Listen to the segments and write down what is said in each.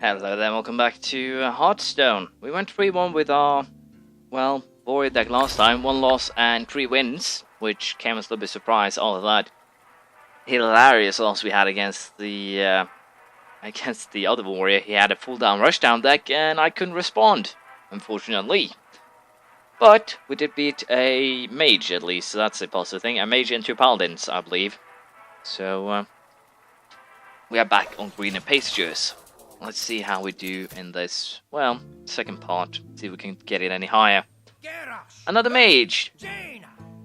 Hello there, welcome back to Hearthstone. We went 3-1 with our, well, warrior deck last time. 1 loss and 3 wins, which came as a little bit surprise. All of that hilarious loss we had against the other warrior. He had a full down rushdown deck and I couldn't respond, unfortunately. But we did beat a mage at least, so that's a positive thing. A mage and 2 paladins, I believe. So we are back on greener pastures. Let's see how we do in this, well, second part. See if we can get it any higher. Another mage!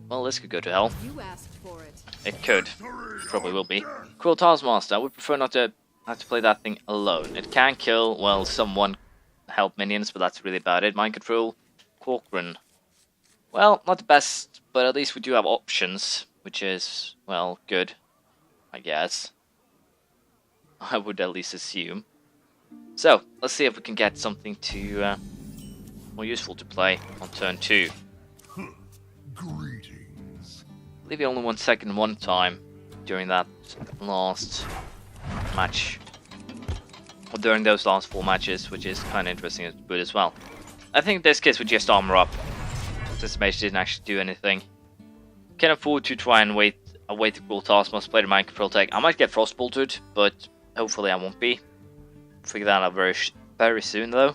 Well, this could go to hell. You asked for it. It could. Probably will be. Cruel Taskmaster. I would prefer not to have to play that thing alone. It can kill, well, someone help minions, but that's really about it. Mind Control. Corcoran. Well, not the best, but at least we do have options, which is, well, good. I guess. I would at least assume. So, let's see if we can get something to more useful to play on turn 2. Greetings. I believe he only won second one time during that last match. Or during those last 4 matches, which is kind of interesting and good as well. I think in this case we just armor up, since the mage didn't actually do anything. Can afford to try and await the Cruel Taskmaster, play the Mind Control tech. I might get Frostbolted, but hopefully I won't be. Figure that out very soon though.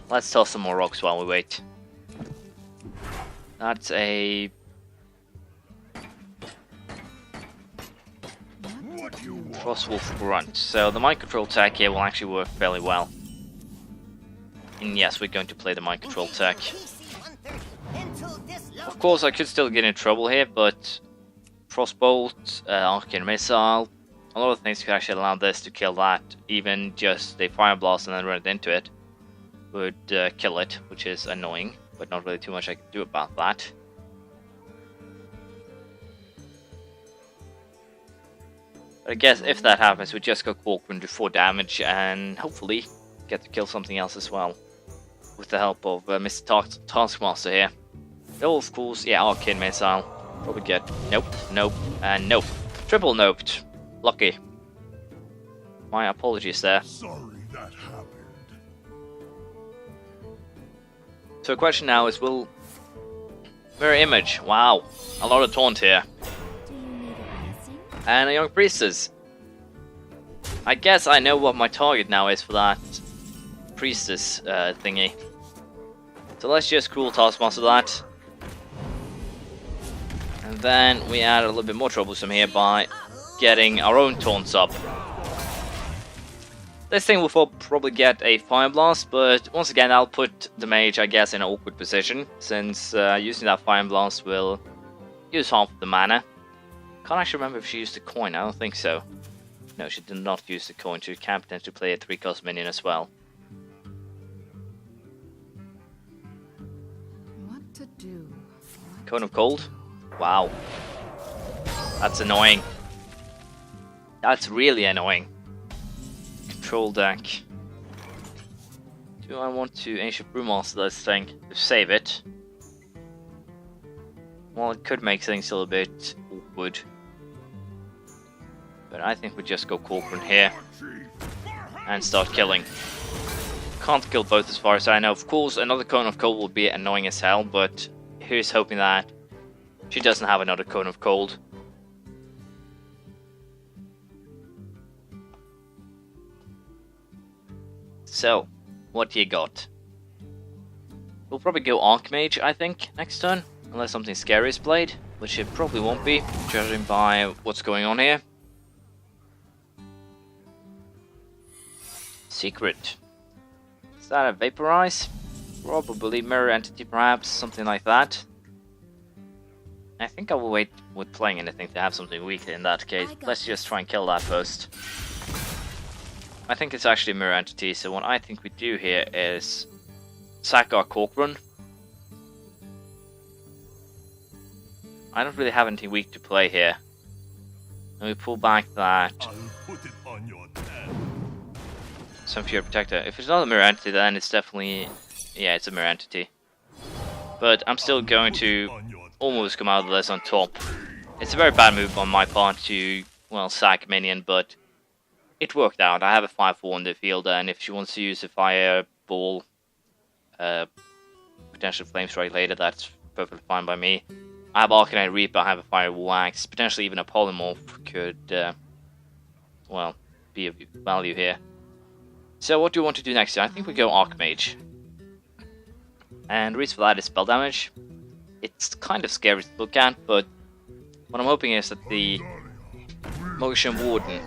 Let's toss some more rocks while we wait. That's a Frostwolf Grunt. So the Mind Control tech here will actually work fairly well. And yes, we're going to play the Mind Control tech. Of course, I could still get in trouble here, but Frostbolt, Arcane Missile, a lot of things could actually allow this to kill that. Even just a Fire Blast and then run it into it would kill it, which is annoying, but not really too much I can do about that. But I guess if that happens, we just go Corcoran to 4 damage and hopefully get to kill something else as well. With the help of Mr. Taskmaster here. Oh, of course, yeah, Arcane Missile. Probably get nope, nope, and nope. Triple noped. Lucky. My apologies there. Sorry that happened. So the question now is, will Mirror Image? Wow, a lot of taunt here. Do you need a blessing? And a Young Priestess. I guess I know what my target now is for that Priestess thingy. So let's just Cruel Taskmaster that. And then we add a little bit more troublesome here by getting our own taunts up. This thing will probably get a Fire Blast, but once again I'll put the mage, I guess, in an awkward position, since using that Fire Blast will use half of the mana. Can't actually remember if she used the coin, I don't think so. No, she did not use the coin, she can potentially play a 3-cost minion as well. What to do? Cone of Cold? Wow. That's annoying. That's really annoying. Control deck. Do I want to Ancient Brewmaster this thing to save it? Well, it could make things a little bit awkward. But I think we just go Corcoran here. And start killing. Can't kill both as far as I know. Of course, another Cone of Cold will be annoying as hell, but here's hoping that she doesn't have another Cone of Cold. So, what do you got? We'll probably go Archmage, I think, next turn. Unless something scary is played, which it probably won't be, judging by what's going on here. Secret. Is that a Vaporize? Probably Mirror Entity, perhaps, something like that. I think I will wait with playing anything to have something weaker in that case. Let's just try and kill that first. I think it's actually a Mirror Entity, so what I think we do here is sack our Corcoran. I don't really have anything weak to play here. And we pull back that Some Fury Protector. If it's not a Mirror Entity, then it's definitely... yeah, it's a Mirror Entity. But I'm still going to almost come out of this on top. It's a very bad move on my part to, well, sack minion, but it worked out. I have a 5-4 in the field, and if she wants to use a fireball, potential flame strike later, that's perfectly fine by me. I have Arcanine Reaper, I have a Firewall Axe, potentially even a Polymorph could, well, be of value here. So what do we want to do next? I think we go Archmage. And the reason for that is spell damage. It's kind of scary to look at, but what I'm hoping is that the Motion Warden,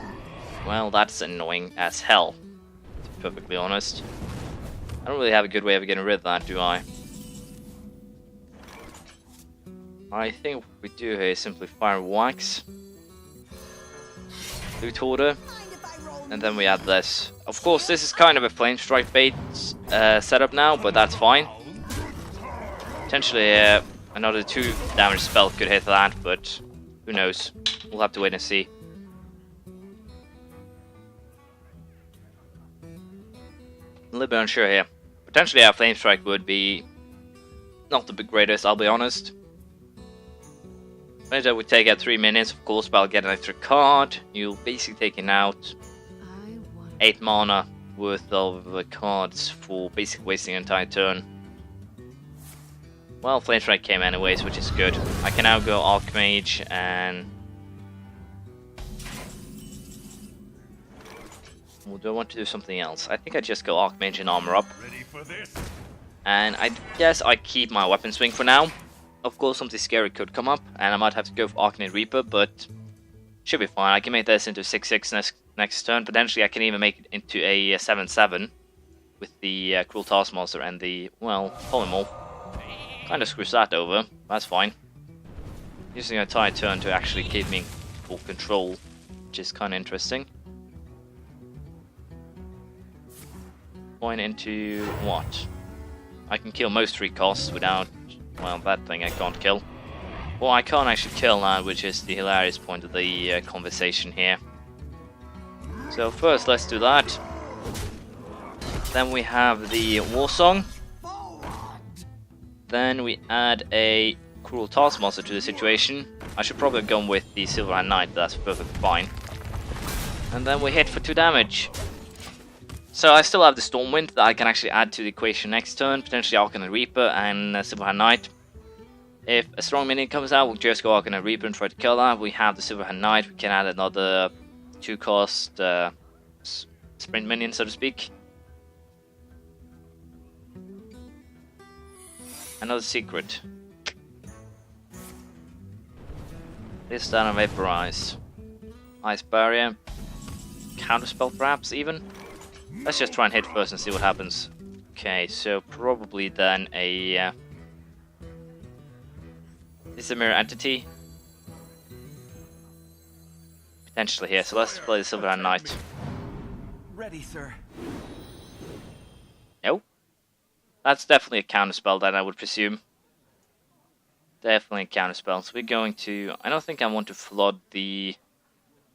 well, that's annoying as hell, to be perfectly honest. I don't really have a good way of getting rid of that, do I? I think what we do here is simply fire wax, loot order, and then we add this. Of course, this is kind of a flame strike bait setup now, but that's fine. Potentially another 2 damage spell could hit that, but who knows? We'll have to wait and see. A little bit unsure here. Potentially our flame strike would be not the greatest, I'll be honest. That would take out 3 minutes, of course, but I'll get an extra card. You're basically taking out 8 mana worth of cards for basically wasting an entire turn. Well, Flame Strike came anyways, which is good. I can now go Archmage and... Well, do I want to do something else? I think I just go Archmage and Armor Up. And I guess I keep my Weapon Swing for now. Of course, something scary could come up, and I might have to go for Arcanine Reaper, but should be fine. I can make this into 6-6 next turn. Potentially, I can even make it into a 7-7 with the Cruel Taskmaster and the, well, Polymorph. Kind of screws that over. That's fine. Using a entire turn to actually keep me in full control, which is kind of interesting. Point into what? I can kill most 3 costs without... Well, that thing I can't kill. Well, I can't actually kill that, which is the hilarious point of the conversation here. So first, let's do that. Then we have the War Song. Then we add a Cruel Taskmaster to the situation. I should probably have gone with the Silverhand Knight, that's perfectly fine. And then we hit for 2 damage. So I still have the Stormwind that I can actually add to the equation next turn, potentially Arcanine Reaper and Silverhand Knight. If a strong minion comes out, we'll just go Arcanine Reaper and try to kill that. We have the Silverhand Knight, we can add another 2-cost sprint minion, so to speak. Another secret. This time Vaporize. Ice Barrier. Counterspell perhaps even? Let's just try and hit first and see what happens. Okay, so probably then a... Is a mirror entity? Potentially here, so let's play the Silverhand Knight. Ready, sir. No? That's definitely a counterspell then, I would presume. Definitely a counterspell. So we're going to... I don't think I want to flood the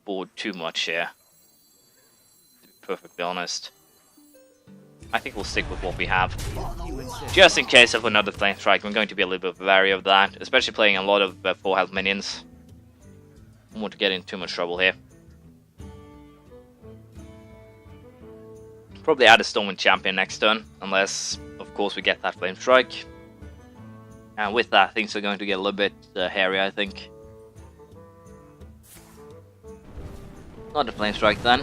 board too much here. To be perfectly honest. I think we'll stick with what we have. Just in case of another Flame Strike, I'm going to be a little bit wary of that. Especially playing a lot of 4 health minions. I don't want to get in too much trouble here. Probably add a Stormwind Champion next turn. Unless, of course, we get that Flame Strike. And with that, things are going to get a little bit hairy, I think. Not a Flame Strike then.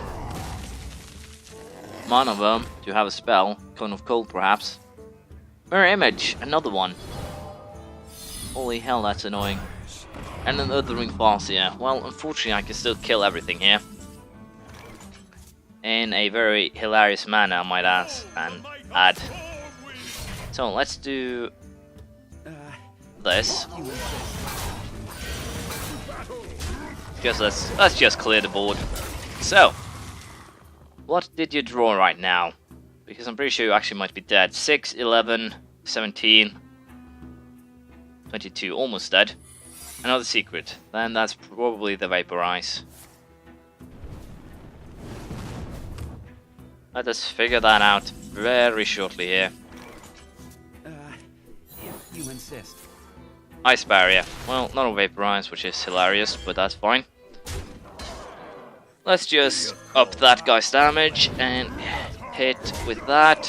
Mana Worm to have a spell. Cone of Cold, perhaps. Mirror Image, another one. Holy hell, that's annoying. And another Ring Farseer. Well, unfortunately, I can still kill everything here. In a very hilarious manner, I might add. So, let's do... this. Let's just clear the board. So, what did you draw right now? Because I'm pretty sure you actually might be dead. 6, 11, 17, 22, almost dead. Another secret. Then that's probably the Vaporize. Let us figure that out very shortly here. If you insist. Ice Barrier. Well, not a Vaporize, which is hilarious, but that's fine. Let's just up that guy's damage and hit with that.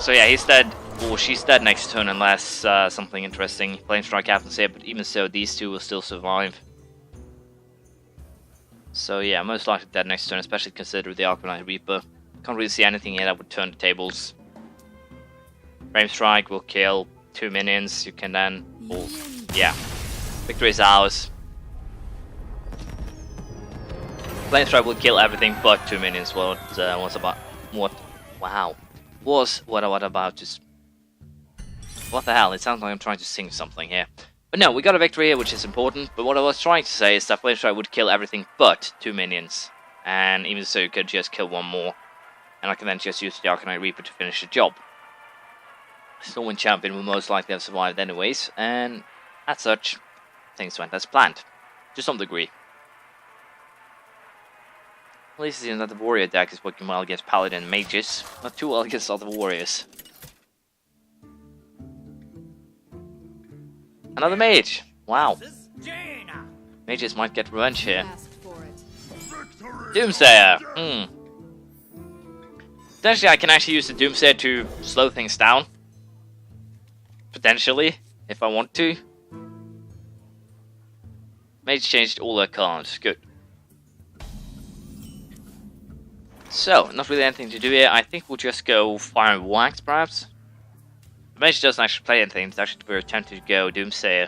So yeah, he's dead, or she's dead next turn unless something interesting Flame Strike happens here, but even so, these two will still survive. So yeah, most likely dead next turn, especially considering the Arcanine Reaper. Can't really see anything here that would turn the tables. Flame Strike will kill 2 minions, you can then... Oh, yeah, victory is ours. Flame Strike will kill everything but 2 minions. What was about... What? Wow. Was what I was about to... What the hell? It sounds like I'm trying to sing something here. But no, we got a victory here, which is important. But what I was trying to say is that Flame Strike would kill everything but 2 minions. And even so, you could just kill 1 more. And I can then just use the Arcanine Reaper to finish the job. Stormwind Champion will most likely have survived anyways. And as such, things went as planned. To some degree. At least it seems that the warrior deck is working well against paladin and mages, not too well against other warriors. Another mage! Wow. Mages might get revenge here. Doomsayer! Potentially I can actually use the Doomsayer to slow things down. Potentially, if I want to. Mage changed all their cards, good. So, not really anything to do here. I think we'll just go Fire and Wax, perhaps. The mage doesn't actually play anything. It's actually very tempted to go Doomsayer.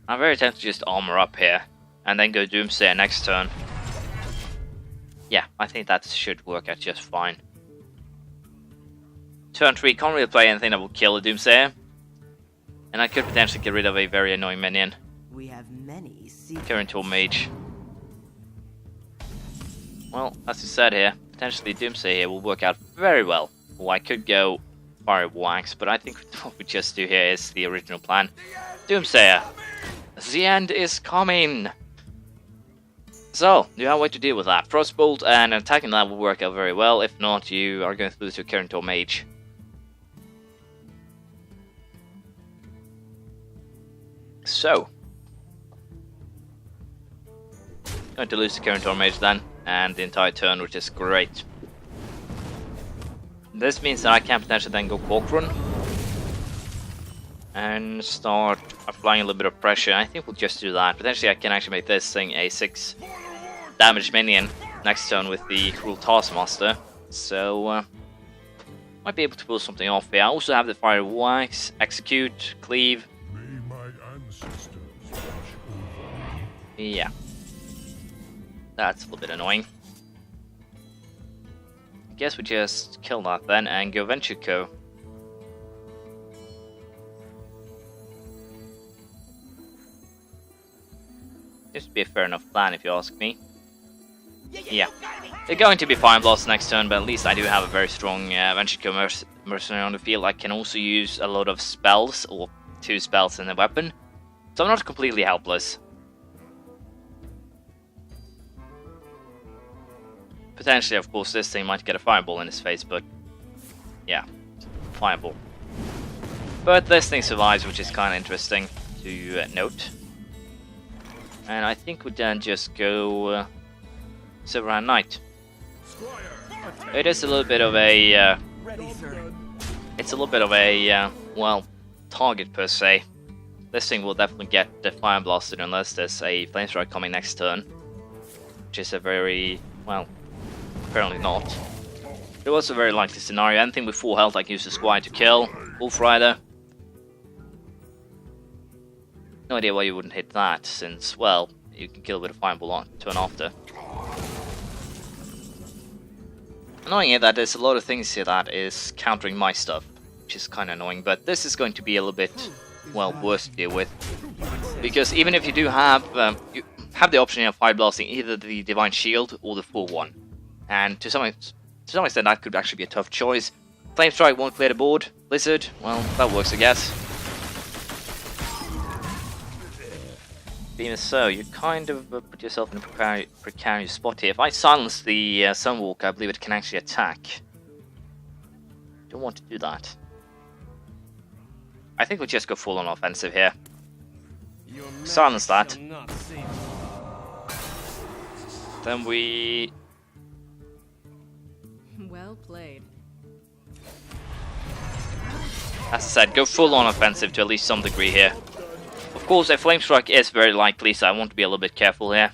I'm very tempted to just armor up here and then go Doomsayer next turn. Yeah, I think that should work out just fine. Turn 3, can't really play anything that will kill a Doomsayer. And I could potentially get rid of a very annoying minion. We have many Current Tool Mage. Well, as you said here, potentially Doomsayer here will work out very well. Or I could go Fire Wax, but I think what we just do here is the original plan. Doomsayer! The end is coming! So, you have a way to deal with that. Frostbolt and attacking that will work out very well. If not, you are going to lose your Current Tool Mage. So, going to lose the current Mage then, and the entire turn, which is great. This means that I can potentially then go Cork Run and start applying a little bit of pressure. I think we'll just do that. Potentially I can actually make this thing a 6 damage minion next turn with the Cruel Taskmaster. So, might be able to pull something off here. I also have the Fire Wax, Execute, Cleave. May my ancestors watch over me. Yeah. That's a little bit annoying. I guess we just kill that then and go Venture Co. This would be a fair enough plan if you ask me. Yeah. They're going to be Fire Blast next turn, but at least I do have a very strong Venture Co mercenary on the field. I can also use a lot of spells, or 2 spells in a weapon. So I'm not completely helpless. Potentially, of course, this thing might get a fireball in his face, but yeah, fireball. But this thing survives, which is kind of interesting to note. And I think we then just go Silverhand Knight. It is a little bit of a it's a little bit of a well, target per se. This thing will definitely get the Fire Blasted unless there's a Flame Strike coming next turn, which is a very, well, apparently not. It was a very likely scenario. Anything with full health I can use the Squire to kill. Wolf Rider. No idea why you wouldn't hit that, since, well, you can kill with a Fireball on turn after. Annoying is that there's a lot of things here that is countering my stuff, which is kind of annoying, but this is going to be a little bit, well, worse to deal with. Because even if you do have, you have the option of Fire Blasting either the Divine Shield or the full one. And to some extent that could actually be a tough choice. Flame Strike won't clear the board. Blizzard, well, that works I guess. Being so, you kind of put yourself in a precarious spot here. If I silence the Sunwalker, I believe it can actually attack. Don't want to do that. I think we'll just go full on offensive here. silence that. Then we... Well played. As I said, go full on offensive to at least some degree here. Of course, a flame strike is very likely, so I want to be a little bit careful here.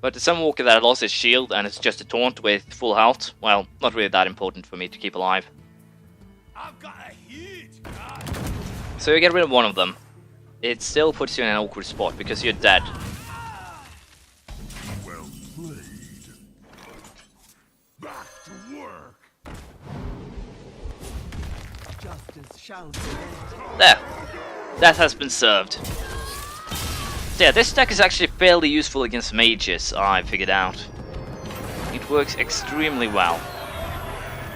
But the Sunwalker that lost his shield and it's just a taunt with full health, well, not really that important for me to keep alive. I've got a huge guy. So you get rid of one of them. It still puts you in an awkward spot because you're dead. Well played. Back to work. Justice shall be. There. That has been served. So yeah, this deck is actually fairly useful against mages, I figured out. It works extremely well.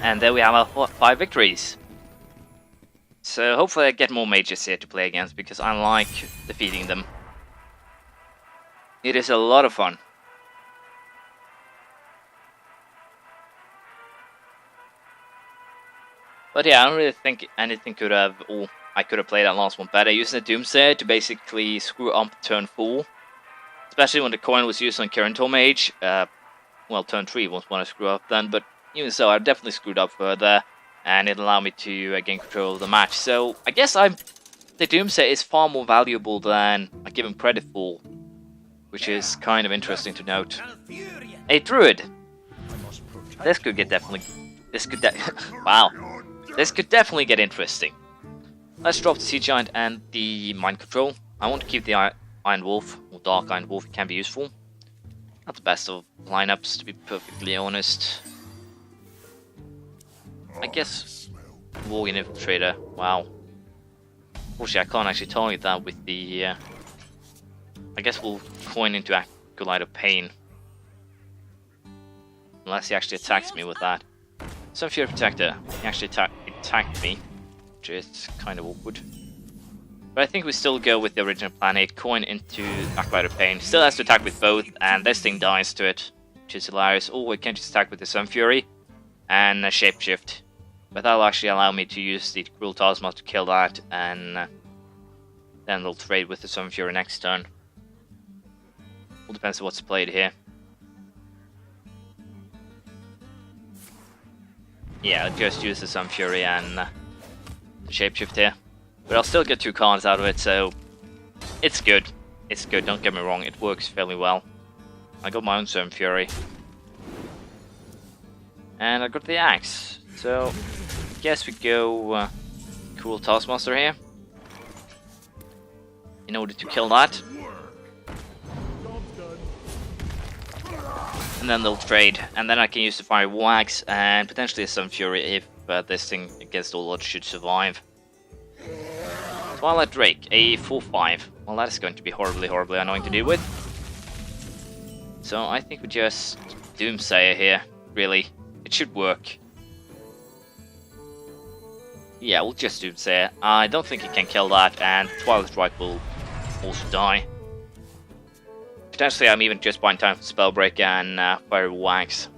And there we have our 5 victories. So hopefully I get more mages here to play against, because I like defeating them. It is a lot of fun. But yeah, I don't really think anything could have... Oh, I could have played that last one better, using the Doomsayer to basically screw up turn 4. Especially when the coin was used on Kirintor Mage. Well, turn 3 was when I screwed up then, but even so, I definitely screwed up further. And it allowed me to gain control of the match. So, I guess the Doomsayer is far more valuable than I give him credit for. Which is kind of interesting to note. A Druid! This could get definitely... Wow. This could definitely get interesting. Let's drop the Sea Giant and the Mind Control. I want to keep the Iron Wolf, or Dark Iron Wolf, it can be useful. Not the best of lineups, to be perfectly honest. I guess Warg Infiltrator, wow. Unfortunately, I can't actually target that with the... I guess we'll coin into Acolyte of Pain. Unless he actually attacks me with that. Sunfury Protector, he actually attacked me, which is kind of awkward. But I think we still go with the original plan, 8 coin into Acolyte of Pain. Still has to attack with both, and this thing dies to it, which is hilarious. Or we can just attack with the Sunfury and Shapeshift. But that'll actually allow me to use the Cruel Taskmaster to kill that, and then they'll trade with the Sunfury next turn. All depends on what's played here. Yeah, I'll just use the Sunfury and the Shapeshift here. But I'll still get 2 cards out of it, so it's good. It's good, don't get me wrong, it works fairly well. I got my own Sunfury. And I got the axe. So, I guess we go Cruel Taskmaster here. In order to kill that. And then they'll trade. And then I can use the Fiery War Axe and potentially a Sunfury if this thing against all odds should survive. Twilight Drake, a 4/5. Well, that is going to be horribly, horribly annoying to deal with. So I think we just Doomsayer here, really. It should work. Yeah, we'll just Doomsayer. I don't think he can kill that, and Twilight Strike will also die. Potentially I'm even just buying time for Spellbreak and Fiery Wax.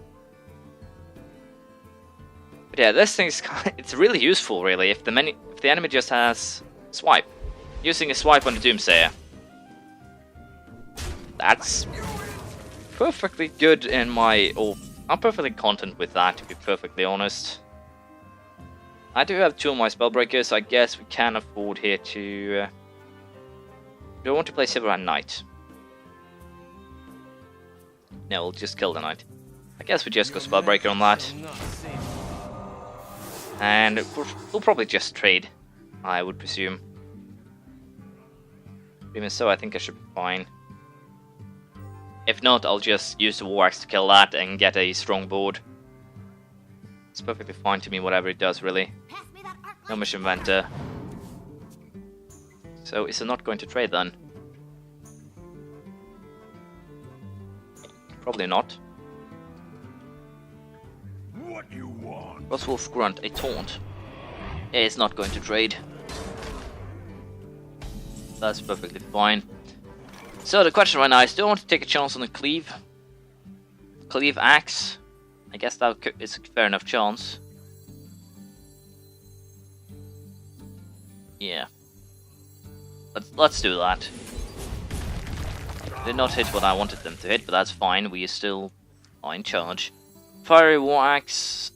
But yeah, this thing is it's really useful, really, if the enemy just has Swipe. Using a Swipe on the Doomsayer. That's perfectly good in my... I'm perfectly content with that, to be perfectly honest. I do have 2 of my Spellbreakers, so I guess we can afford here to... do I want to play Silverhand Knight? No, we'll just kill the Knight. I guess we just go Spellbreaker on that. And we'll probably just trade, I would presume. Even so, I think I should be fine. If not, I'll just use the War Axe to kill that and get a strong board. It's perfectly fine to me, whatever it does, really. No Mission Inventor. So, is it not going to trade then? Probably not. What you want? Frostwolf Grunt, a taunt. Yeah, it's not going to trade. That's perfectly fine. So the question right now is, do I want to take a chance on the Cleave? Cleave Axe? I guess that is a fair enough chance. Yeah. Let's do that. Did not hit what I wanted them to hit, but that's fine. We still are in charge. Fiery War Axe.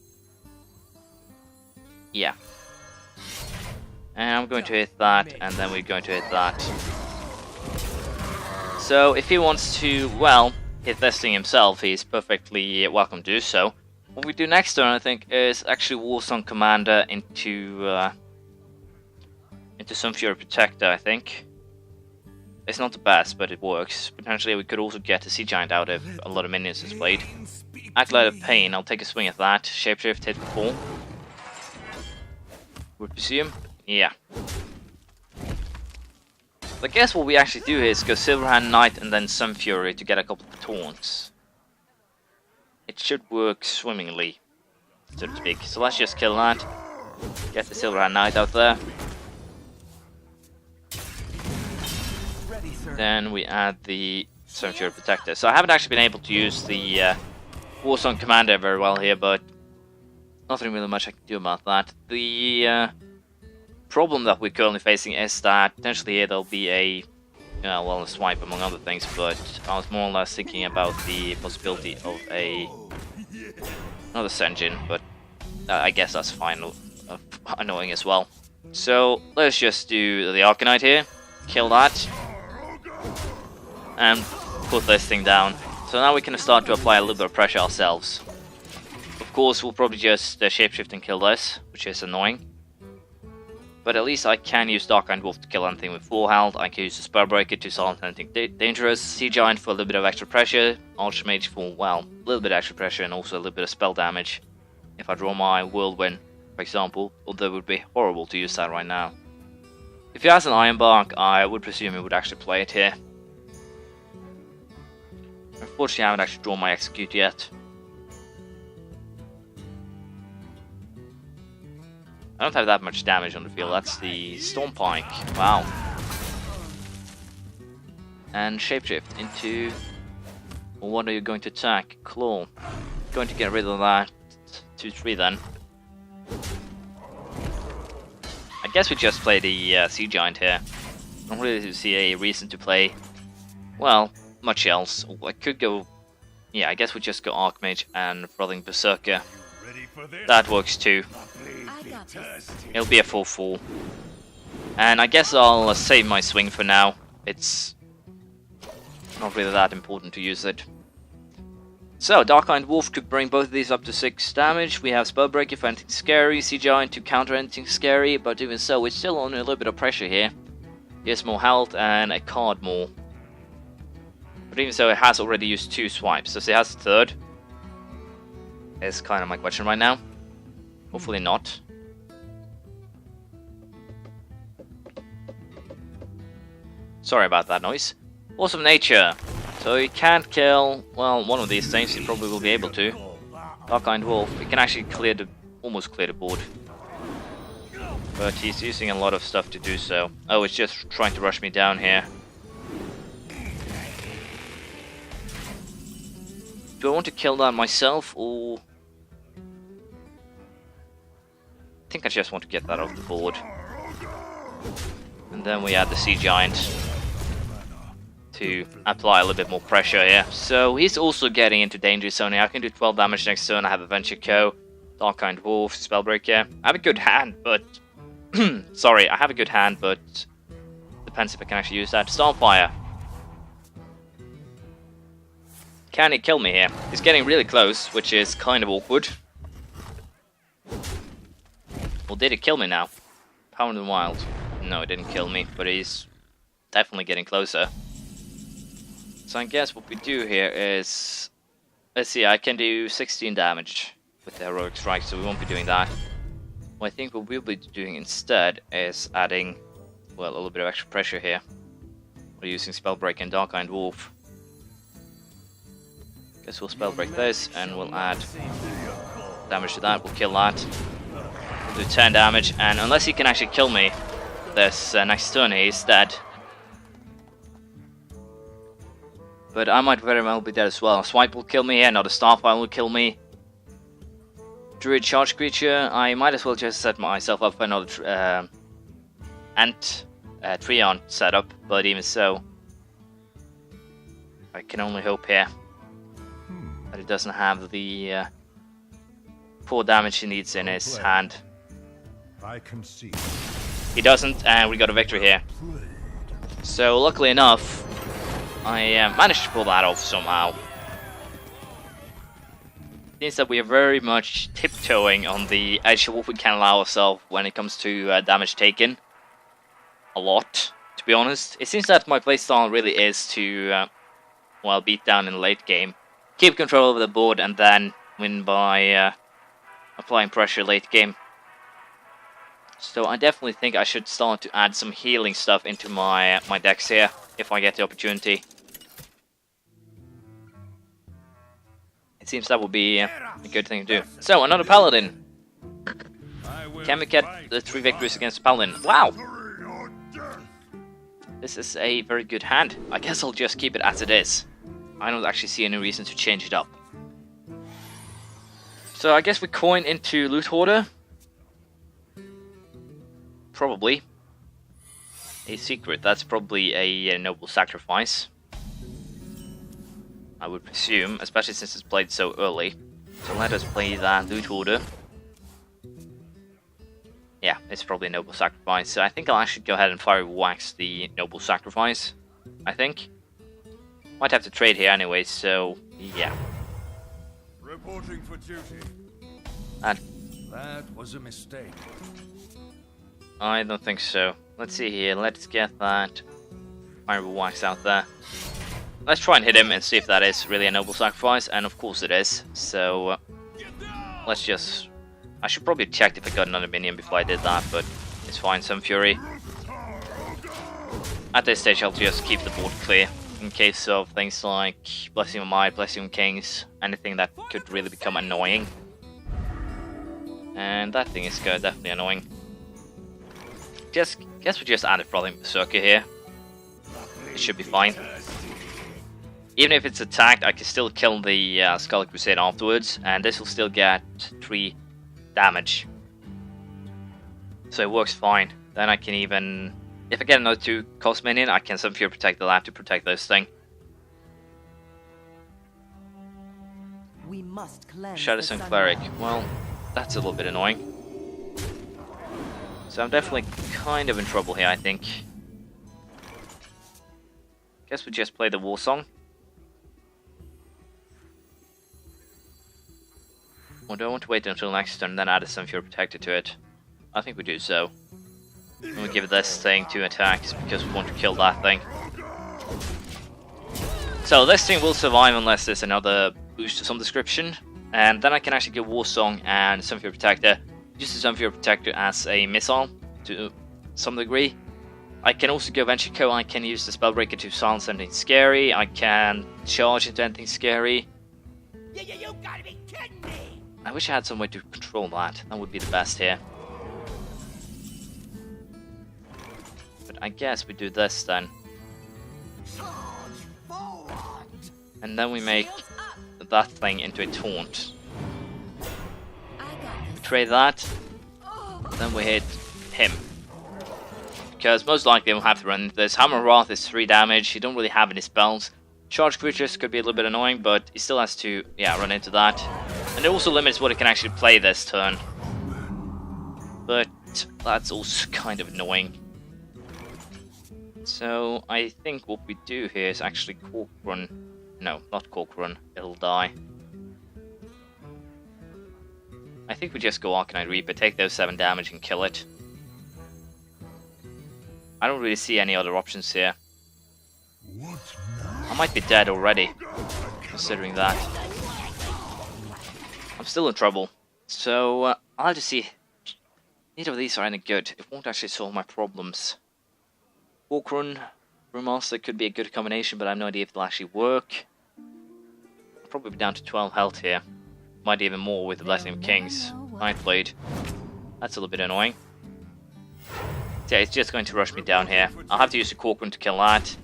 Yeah. And I'm going to hit that, and then we're going to hit that. So if he wants to, well, hit this thing himself, he's perfectly welcome to do so. What we do next turn, I think, is actually Warsong Commander into Sunfury Protector, I think. It's not the best, but it works. Potentially we could also get a Sea Giant out if a lot of minions is played. Acolyte of Pain, I'll take a swing at that. Shapeshift hit before. Would presume? Yeah. I guess what we actually do here is go Silverhand Knight and then Sunfury to get a couple of taunts. It should work swimmingly, so to speak. So let's just kill that. Get the Silverhand Knight out there. Then we add the Sunfury Protector. So I haven't actually been able to use the Warsong Commander very well here, but nothing really much I can do about that. The problem that we're currently facing is that potentially here there'll be a well, a swipe among other things, but I was more or less thinking about the possibility of another Senjin, but I guess that's fine, annoying as well. So let's just do the Arcanite here, kill that, and put this thing down. So now we can start to apply a little bit of pressure ourselves. Of course, we'll probably just shapeshift and kill this, which is annoying. But at least I can use Dark-Eyed Wolf to kill anything with full health. I can use the Spellbreaker to silence anything dangerous. Sea Giant for a little bit of extra pressure. Archmage for, well, a little bit extra pressure and also a little bit of spell damage. If I draw my Whirlwind, for example, although it would be horrible to use that right now. If he has an Iron Bark, I would presume he would actually play it here. Unfortunately, I haven't actually drawn my Execute yet. I don't have that much damage on the field. That's the Storm Pike. Wow. And Shapeshift into... Well, what are you going to attack? Claw. Going to get rid of that. 2-3 then. I guess we just play the Sea Giant here. I don't really see a reason to play, well, much else. I could go... Yeah, I guess we just go Archmage and Frothing Berserker. That works too. It'll be a 4-4. And I guess I'll save my swing for now. It's not really that important to use it. So, Dark-Eyed Wolf could bring both of these up to 6 damage. We have Spellbreaker for anything scary, Sea Giant to counter anything scary, but even so, it's still on a little bit of pressure here. He has more health and a card more. But even so, it has already used 2 swipes, so it has a third. Is kind of my question right now. Hopefully not. Sorry about that noise. Awesome Nature. So he can't kill, well, one of these things. He probably will be able to. Dark-Eyed Wolf. He can actually clear the, almost clear the board. But he's using a lot of stuff to do so. Oh, it's just trying to rush me down here. Do I want to kill that myself, or... I think I just want to get that off the board. And then we add the Sea Giant to apply a little bit more pressure here. So he's also getting into danger zone here. I can do 12 damage next turn. I have Adventure Co, Dark-Eyed Wolf, Spellbreaker. I have a good hand, but... Sorry, I have a good hand, but... Depends if I can actually use that. Starfire. Can he kill me here? He's getting really close, which is kind of awkward. Well, did it kill me now? Pound and Wild. No, it didn't kill me, but he's definitely getting closer. So I guess what we do here is... Let's see, I can do 16 damage with the Heroic Strike, so we won't be doing that. What I think what we'll be doing instead is adding, well, a little bit of extra pressure here. We're using Spellbreak and Dark-Eyed Wolf. Guess we'll Spellbreak this, and we'll add damage to that. We'll kill that. We'll do 10 damage, and unless he can actually kill me this next turn, he's dead. But I might very well be dead as well. Swipe will kill me here, another Starfire will kill me. Druid Charge Creature, I might as well just set myself up for another Ant Treon setup, but even so, I can only hope here that it doesn't have the 4 damage he needs in his hand. I can see. He doesn't, and we got a victory here. So luckily enough, I managed to pull that off somehow. Seems that we are very much tiptoeing on the edge of what we can allow ourselves when it comes to damage taken. A lot, to be honest. It seems that my playstyle really is to, well, beat down in the late game, keep control over the board, and then win by applying pressure late game. So I definitely think I should start to add some healing stuff into my decks here, if I get the opportunity. It seems that would be a good thing to do. So, another Paladin. Can we get the 3 victories against the Paladin? Wow! This is a very good hand. I guess I'll just keep it as it is. I don't actually see any reason to change it up. So I guess we coin into Loot Hoarder. Probably. A secret. That's probably a noble sacrifice, I would presume, especially since it's played so early. So let us play that Loot Hoarder. Yeah, it's probably a noble sacrifice. So I think I'll actually go ahead and fire wax the noble sacrifice. I think. Might have to trade here anyway, so yeah. Reporting for duty. That was a mistake. I don't think so. Let's see here. Let's get that fire wax out there. Let's try and hit him and see if that is really a noble sacrifice, and of course it is. So let's just. I should probably have checked if I got another minion before I did that, but it's fine. Some fury. At this stage, I'll just keep the board clear in case of things like Blessing of Might, Blessing of Kings, anything that could really become annoying. And that thing is definitely annoying. Guess we just added Frothing Berserker here. It should be fine. Even if it's attacked, I can still kill the Skull Crusade afterwards, and this will still get 3 damage. So it works fine. Then I can even, if I get another 2 cost minion, I can Sun Fury Protect the Lab to protect this thing. We must cleanse Shadowstone Cleric. Well, that's a little bit annoying. So I'm definitely kind of in trouble here, I think. Guess we just play the War Song. Or do I want to wait until next turn and then add a Sun Fury Protector to it? I think we do so. And we give this thing 2 attacks because we want to kill that thing. So this thing will survive unless there's another boost of some description. And then I can actually go War Song and Sun Fury Protector. Use the Sun Fury Protector as a missile to some degree. I can also go Venture. I can use the Spellbreaker to silence anything scary. I can charge into anything scary. You gotta be kidding me! I wish I had some way to control that. That would be the best here. But I guess we do this then. And then we make that thing into a taunt. We trade that. Then we hit him. Because most likely we'll have to run into this. Hammer of Wrath is 3 damage. You don't really have any spells. Charge creatures could be a little bit annoying, but he still has to, run into that. And it also limits what he can actually play this turn. But that's also kind of annoying. So I think what we do here is actually Cork Run. No, not Cork Run. It'll die. I think we just go Arcanine Reaper, take those 7 damage and kill it. I don't really see any other options here. I might be dead already, considering that. I'm still in trouble. So, I'll have to see. Neither of these are any good. It won't actually solve my problems. Walkrun, Brewmaster could be a good combination, but I have no idea if they'll actually work. I'll probably be down to 12 health here. Might even more with the Blessing of Kings. Nightblade. That's a little bit annoying. Yeah, it's just going to rush me down here. I'll have to use the Corcoran to kill that.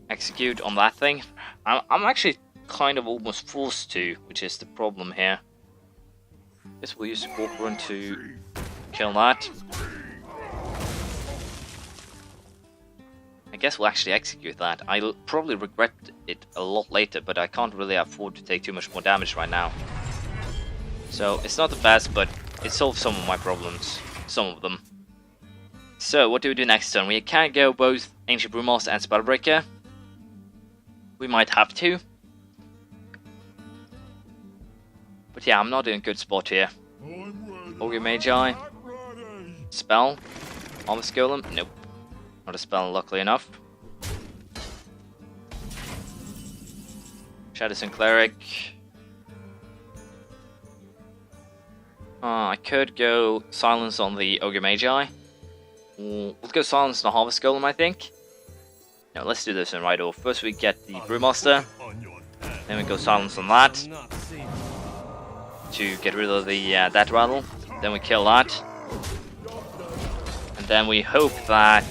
Execute on that thing. I'm actually kind of almost forced to, which is the problem here. Guess we'll use the Corcoran to kill that. I guess we'll actually execute that. I'll probably regret it a lot later, but I can't really afford to take too much more damage right now. So, it's not the best, but it solves some of my problems. Some of them. So, what do we do next turn? We can go both Ancient Brewmaster and Spellbreaker. We might have to. But yeah, I'm not in a good spot here. Hawkiee Magi. Spell. Harvest Golem? Nope. Not a spell, luckily enough. Shadowstone Cleric. I could go Silence on the Ogre Magi. We'll go Silence on the Harvest Golem, I think. No, let's do this in right order. First we get the Brewmaster. Then we go Silence on that. To get rid of the Death Rattle. Then we kill that. And then we hope that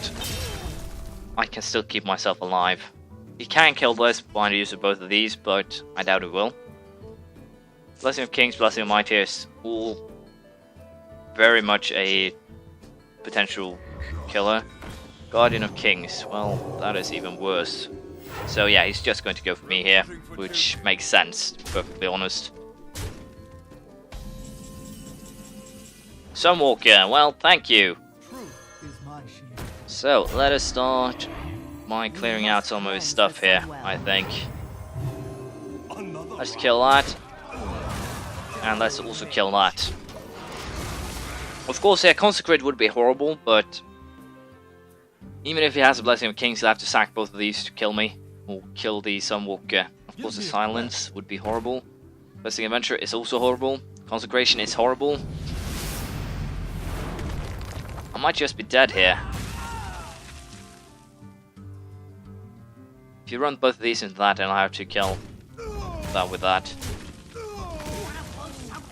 I can still keep myself alive. You can kill this by the use of both of these, but I doubt it will. Blessing of Kings, Blessing of Mightiest, all very much a potential killer. Guardian of Kings, well, that is even worse. So yeah, he's just going to go for me here, which makes sense, to be perfectly honest. Sunwalker, well, thank you. So, let us start by clearing out some of his stuff here, I think. Let's kill that. And let's also kill that. Of course, yeah, Consecrate would be horrible, but even if he has a Blessing of Kings, he'll have to sack both of these to kill me. Or kill the Sunwalker. Of course, the Silence would be horrible. Blessing Adventure is also horrible. Consecration is horrible. I might just be dead here. If you run both of these into that, then I have to kill that with that.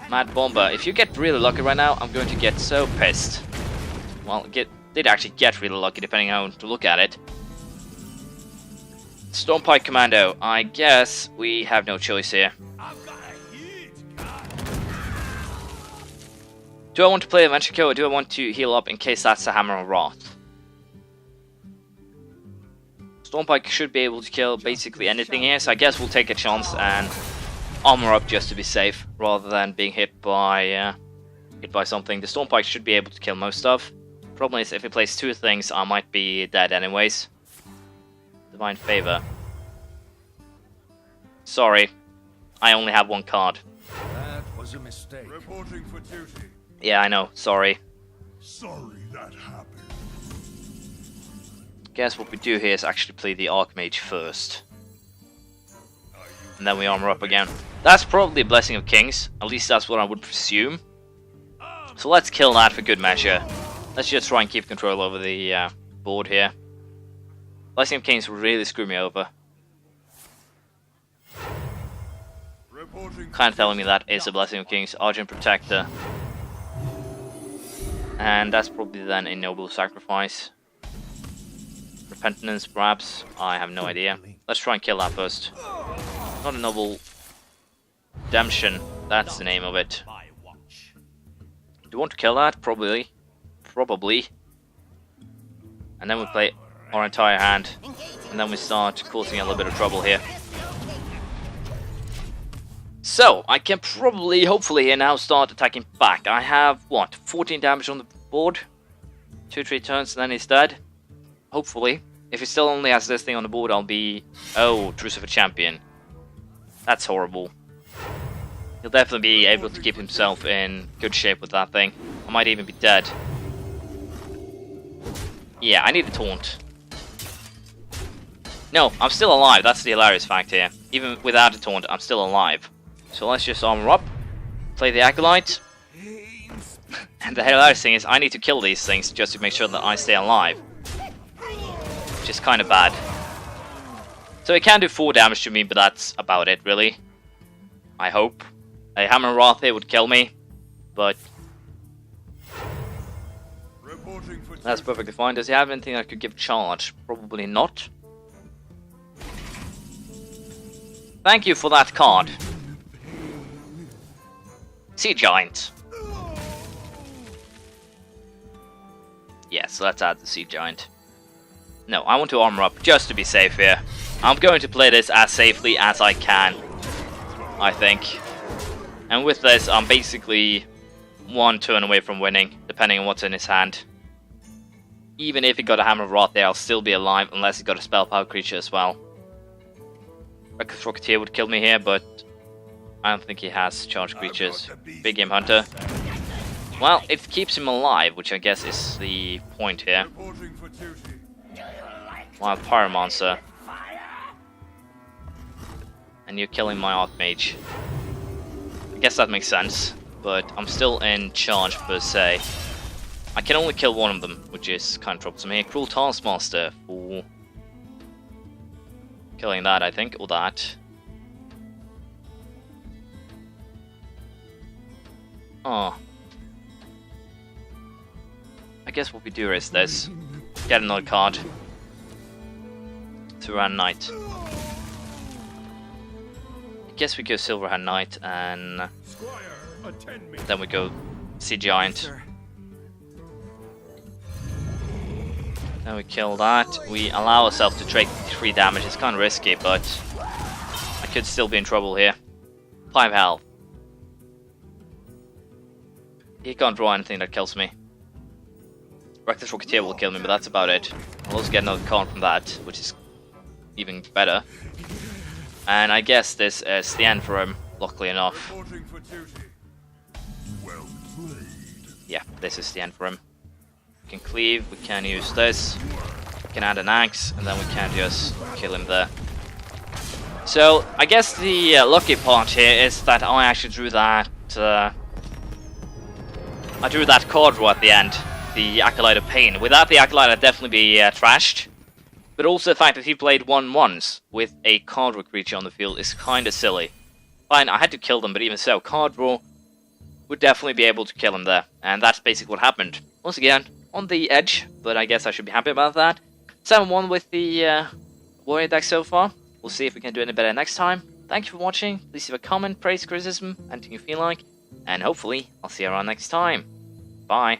Mad Bomber. If you get really lucky right now, I'm going to get so pissed. Well, did actually get really lucky, depending on how to look at it. Stormpike Commando. I guess we have no choice here. Do I want to play Adventure Kill, or do I want to heal up in case that's a Hammer of Wrath? Stormpike should be able to kill basically anything here, so I guess we'll take a chance and armor up just to be safe, rather than being hit by something. The Stormpike should be able to kill most stuff. Problem is, if it plays two things, I might be dead anyways. Divine Favor. Sorry, I only have one card. That was a mistake. Reporting for duty. Yeah, I know, sorry. Sorry that happened. Guess what we do here is actually play the Archmage first. And then we armor up again. That's probably a Blessing of Kings. At least that's what I would presume. So let's kill that for good measure. Let's just try and keep control over the board here. Blessing of Kings will really screw me over. Kind of telling me that is a Blessing of Kings. Argent Protector. And that's probably then a Noble Sacrifice. Repentance, perhaps. I have no idea. Let's try and kill that first. Not a Noble Redemption. That's the name of it. Do you want to kill that? Probably. Probably. And then we play our entire hand. And then we start causing a little bit of trouble here. So, I can probably, hopefully, here now start attacking back. I have, what, 14 damage on the board? 2-3 turns and then he's dead. Hopefully. If he still only has this thing on the board, I'll be... Oh, Truce of a Champion. That's horrible. He'll definitely be able to keep himself in good shape with that thing. I might even be dead. Yeah, I need a taunt. No, I'm still alive. That's the hilarious fact here. Even without a taunt, I'm still alive. So let's just armor up. Play the Acolyte. And the hilarious thing is, I need to kill these things just to make sure that I stay alive. Which is kind of bad. So it can do 4 damage to me, but that's about it, really. I hope. A Hammer of Wrath here would kill me, but that's perfectly fine. Does he have anything that could give charge? Probably not. Thank you for that card. Sea Giant. Yes, let's add the Sea Giant. No, I want to armor up just to be safe here. I'm going to play this as safely as I can, I think. And with this, I'm basically 1 turn away from winning, depending on what's in his hand. Even if he got a Hammer of Rot there, I'll still be alive, unless he got a spell power creature as well. Reckless Rocketeer would kill me here, but I don't think he has charged creatures. Big Game Hunter. Well, it keeps him alive, which I guess is the point here. Reporting for duty. Wild Pyromancer. And you're killing my Archmage. I guess that makes sense, but I'm still in charge per se. I can only kill one of them, which is kind of troublesome here. Cruel Taskmaster for killing that, I think, or that. Oh. I guess what we do is this. Get another card. Silverhand Knight. I guess we go Silverhand Knight and then we go Sea Giant. Then we kill that. We allow ourselves to take 3 damage. It's kind of risky, but I could still be in trouble here. 5 health. He can't draw anything that kills me. Reckless Rocketeer will kill me, but that's about it. I'll also get another card from that, which is even better. And I guess this is the end for him, luckily enough. Reporting for duty. Well played. Yeah, this is the end for him. We can cleave, we can use this, we can add an axe, and then we can just kill him there. So, I guess the lucky part here is that I actually drew that I drew that card draw at the end, the Acolyte of Pain. Without the Acolyte, I'd definitely be trashed. But also the fact that he played 1 once with a card draw creature on the field is kinda silly. Fine, I had to kill them, but even so, card draw would definitely be able to kill him there. And that's basically what happened. Once again, on the edge, but I guess I should be happy about that. 7-1 with the Warrior deck so far. We'll see if we can do any better next time. Thank you for watching. Please leave a comment, praise, criticism, anything you feel like. And hopefully, I'll see you around next time. Bye.